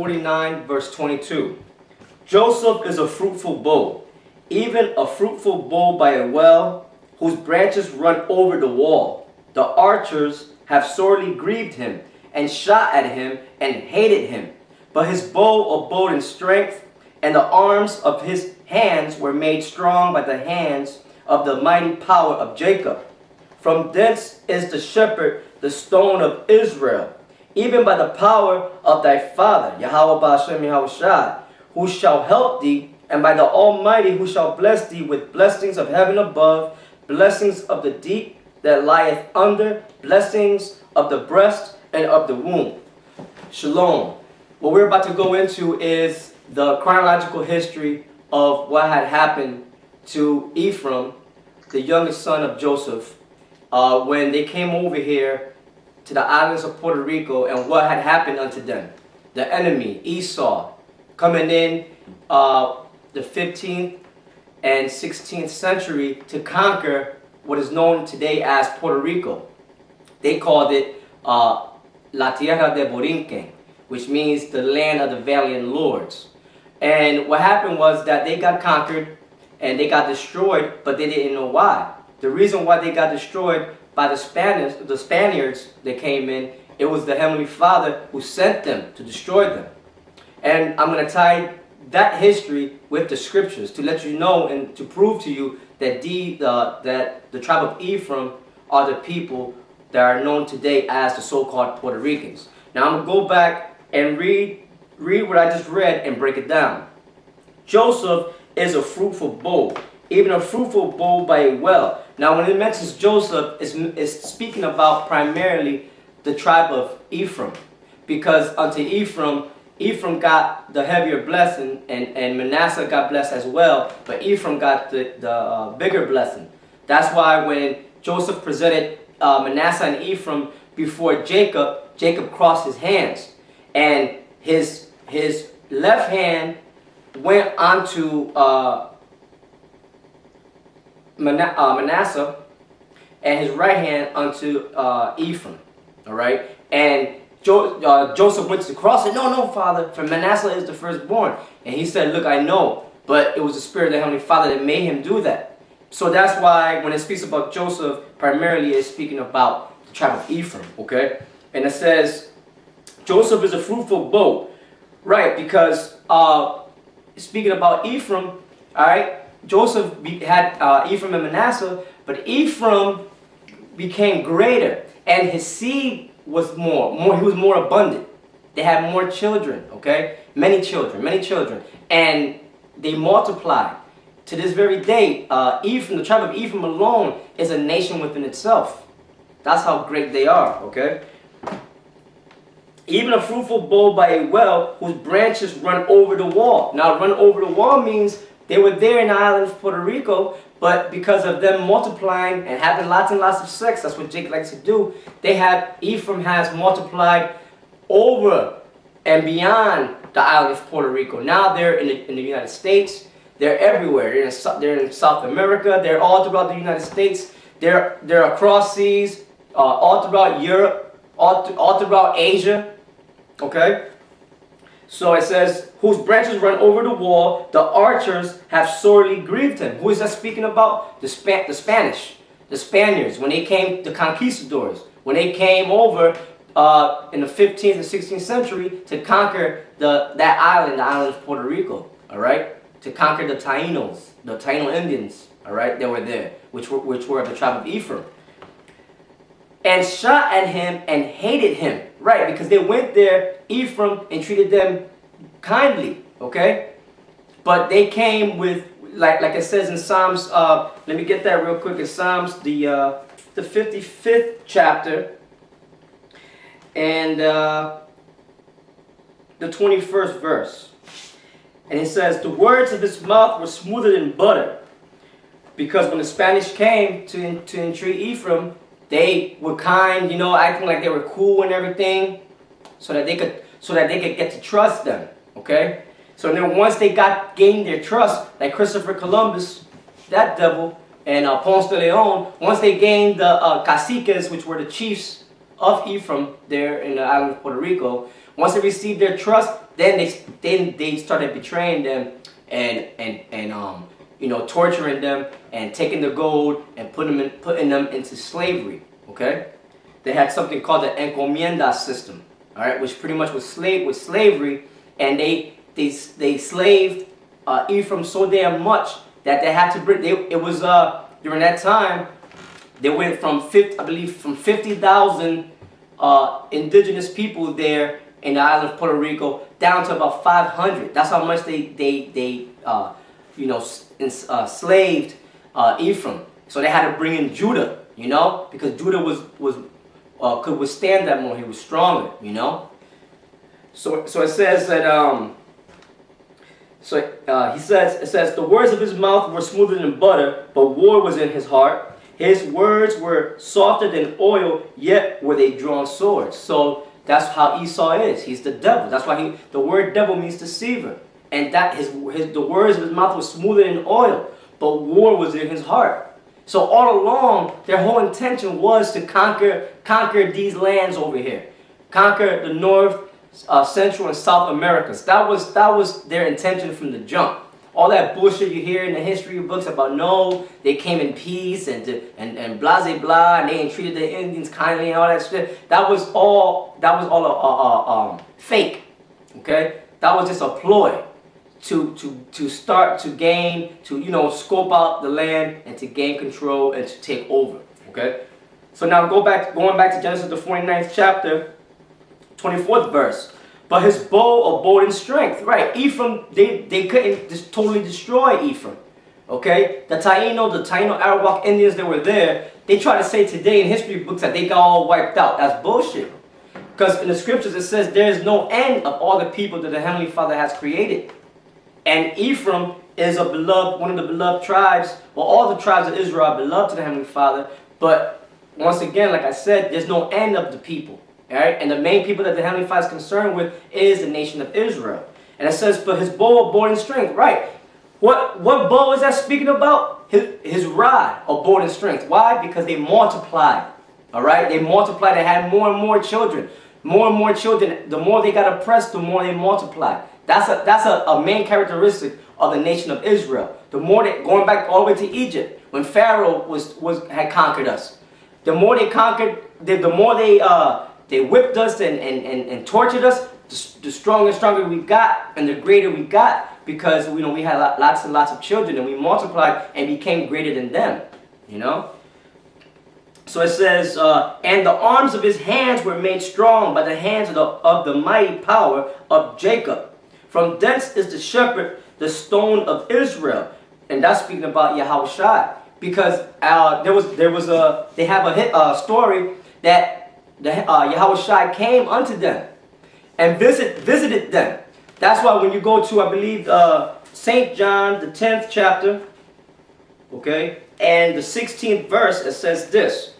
49, verse 22. Joseph is a fruitful bow, even a fruitful bow by a well, whose branches run over the wall. The archers have sorely grieved him, and shot at him, and hated him. But his bow abode in strength, and the arms of his hands were made strong by the hands of the mighty power of Jacob. From thence is the shepherd, the stone of Israel, even by the power of thy father, Yahweh Ba'ashem Yahushai, who shall help thee, and by the Almighty, who shall bless thee with blessings of heaven above, blessings of the deep that lieth under, blessings of the breast and of the womb. Shalom. What we're about to go into is the chronological history of what had happened to Ephraim, the youngest son of Joseph, when they came over here to the islands of Puerto Rico, and what had happened unto them. The enemy, Esau, coming in the 15th and 16th century to conquer what is known today as Puerto Rico. They called it La Tierra de Borinquen, which means the land of the valiant lords. And what happened was that they got conquered and they got destroyed, but they didn't know why. The reason why they got destroyed by the Spaniards that came in, it was the Heavenly Father who sent them to destroy them. And I'm going to tie that history with the scriptures to let you know and to prove to you that the tribe of Ephraim are the people that are known today as the so-called Puerto Ricans. Now I'm going to go back and read what I just read and break it down. Joseph is a fruitful bow, even a fruitful bow by a well. Now when it mentions Joseph, it's speaking about primarily the tribe of Ephraim, because unto Ephraim got the heavier blessing, and Manasseh got blessed as well, but Ephraim got the bigger blessing. That's why when Joseph presented Manasseh and Ephraim before Jacob, Jacob crossed his hands, and his left hand went onto Manasseh, and his right hand unto Ephraim. All right, and Joseph went to cross it. No, Father, for Manasseh is the firstborn. And he said, look, I know, but it was the Spirit of the Heavenly Father that made him do that. So that's why when it speaks about Joseph, primarily it's speaking about the tribe of Ephraim, okay? And it says, Joseph is a fruitful bow, right? Because speaking about Ephraim, all right, Joseph had Ephraim and Manasseh, but Ephraim became greater, and his seed was he was more abundant. They had more children, okay? Many children. And they multiplied. To this very day, Ephraim, the tribe of Ephraim alone, is a nation within itself. That's how great they are, okay? Even a fruitful bow by a well, whose branches run over the wall. Now, run over the wall means they were there in the island of Puerto Rico, but because of them multiplying and having lots and lots of sex, that's what Jake likes to do, Ephraim has multiplied over and beyond the island of Puerto Rico. Now they're in the United States. They're everywhere. They're in South America. They're all throughout the United States. They're across seas, all throughout Europe, all throughout Asia. Okay? So it says, whose branches run over the wall, the archers have sorely grieved him. Who is that speaking about? The Spaniards, when they came, the conquistadors, when they came over in the 15th and 16th century to conquer that island, the island of Puerto Rico, all right? To conquer the Taínos, the Taíno Indians, all right, that were there, which were the tribe of Ephraim. And shot at him and hated him, right? Because they went there, Ephraim, and treated them kindly, okay? But they came with, like it says in Psalms, let me get that real quick, in Psalms, the 55th chapter, and the 21st verse. And it says, the words of his mouth were smoother than butter. Because when the Spanish came to entreat Ephraim, they were kind, you know, acting like they were cool and everything, so that they could get to trust them, okay? So then once they gained their trust, like Christopher Columbus, that devil, and Ponce de Leon, once they gained the caciques, which were the chiefs of Ephraim there in the island of Puerto Rico, once they received their trust, then they started betraying them and you know, torturing them and taking the gold and putting them into slavery. Okay, they had something called the encomienda system. All right, which pretty much was slavery, and they slaved Ephraim so damn much that they had to bring. It was during that time they went from 50,000 indigenous people there in the island of Puerto Rico down to about 500. That's how much they you know, enslaved Ephraim. So they had to bring in Judah, you know, because Judah could withstand that more. He was stronger, you know. So it says that it says the words of his mouth were smoother than butter, but war was in his heart. His words were softer than oil, yet were they drawn swords. So that's how Esau is. He's the devil. That's why the word devil means deceiver. And that the words of his mouth were smoother than oil, but war was in his heart. So all along, their whole intention was to conquer these lands over here, conquer the North, Central, and South Americas. That was their intention from the jump. All that bullshit you hear in the history books about no, they came in peace and blah blah blah, and they ain't treated the Indians kindly and all that shit. That was all fake. Okay, that was just a ploy to start to gain, to, you know, scope out the land and to gain control and to take over. Okay, so now going back to Genesis the 49th chapter, 24th verse. But his bow abode in strength. Right, Ephraim, they couldn't just totally destroy Ephraim. Okay, the Taino Arawak Indians that were there, they try to say today in history books that they got all wiped out. That's bullshit. Because in the scriptures it says there is no end of all the people that the Heavenly Father has created. And Ephraim is one of the beloved tribes. Well, all the tribes of Israel are beloved to the Heavenly Father. But once again, like I said, there's no end of the people. All right? And the main people that the Heavenly Father is concerned with is the nation of Israel. And it says, but his bow abode in strength. Right. What bow is that speaking about? His rod abode in strength. Why? Because they multiplied. All right? They multiplied. They had more and more children. More and more children. The more they got oppressed, the more they multiplied. That's a main characteristic of the nation of Israel. The more going back all the way to Egypt, when Pharaoh had conquered us, the more they conquered, the more they whipped us and tortured us, the stronger and stronger we got, and the greater we got, because we had lots and lots of children, and we multiplied and became greater than them. You know. So it says, and the arms of his hands were made strong by the hands of the mighty power of Jacob. From thence is the shepherd, the stone of Israel, and that's speaking about Yahushua, because they have a story that Yahushua came unto them and visited them. That's why when you go to, I believe, St. John, the 10th chapter, okay, and the 16th verse, it says this,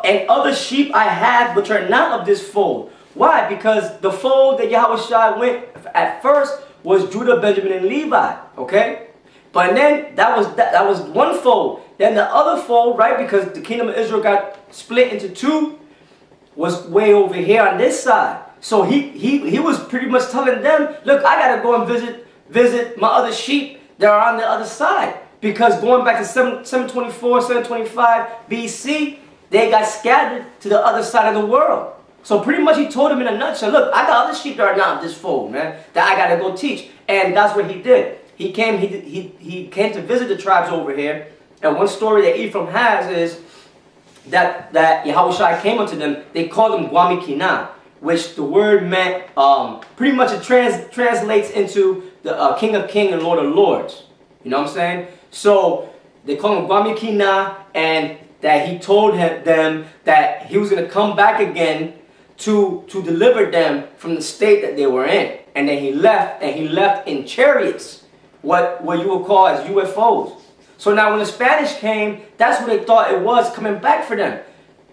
and other sheep I have which are not of this fold. Why? Because the fold that Yahushua went at first was Judah, Benjamin, and Levi. Okay, but then that was one fold. Then the other fold, right? Because the kingdom of Israel got split into two, was way over here on this side. So he was pretty much telling them, look, I gotta go and visit my other sheep that are on the other side, because going back to 724, 725 BC, they got scattered to the other side of the world. So pretty much he told them in a nutshell, look, I got other sheep that are not this fold, man, that I got to go teach. And that's what he did. He came to visit the tribes over here. And one story that Ephraim has is that Yahushua came unto them. They called him Guamikina, which the word meant, pretty much it translates into the King of Kings and Lord of Lords. You know what I'm saying? So they call him Guamikina, and that he told them that he was going to come back again to deliver them from the state that they were in. And then he left in chariots, what you would call as UFOs. So now when the Spanish came, that's what they thought it was coming back for them.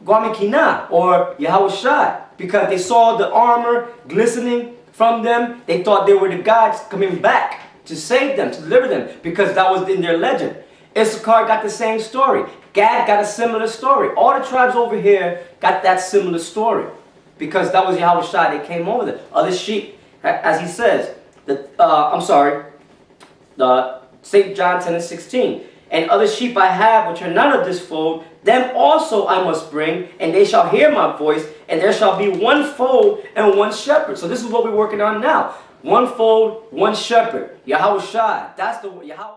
Guamikina, or Yahushua, because they saw the armor glistening from them. They thought they were the gods coming back to save them, to deliver them, because that was in their legend. Issachar got the same story. Gad got a similar story. All the tribes over here got that similar story, because that was Yahushua. They came over there. Other sheep As he says, St. John 10:16. And other sheep I have which are not of this fold, them also I must bring, and they shall hear my voice, and there shall be one fold and one shepherd. So this is what we're working on now. One fold, one shepherd. Yahweh Shai. That's the Yahweh.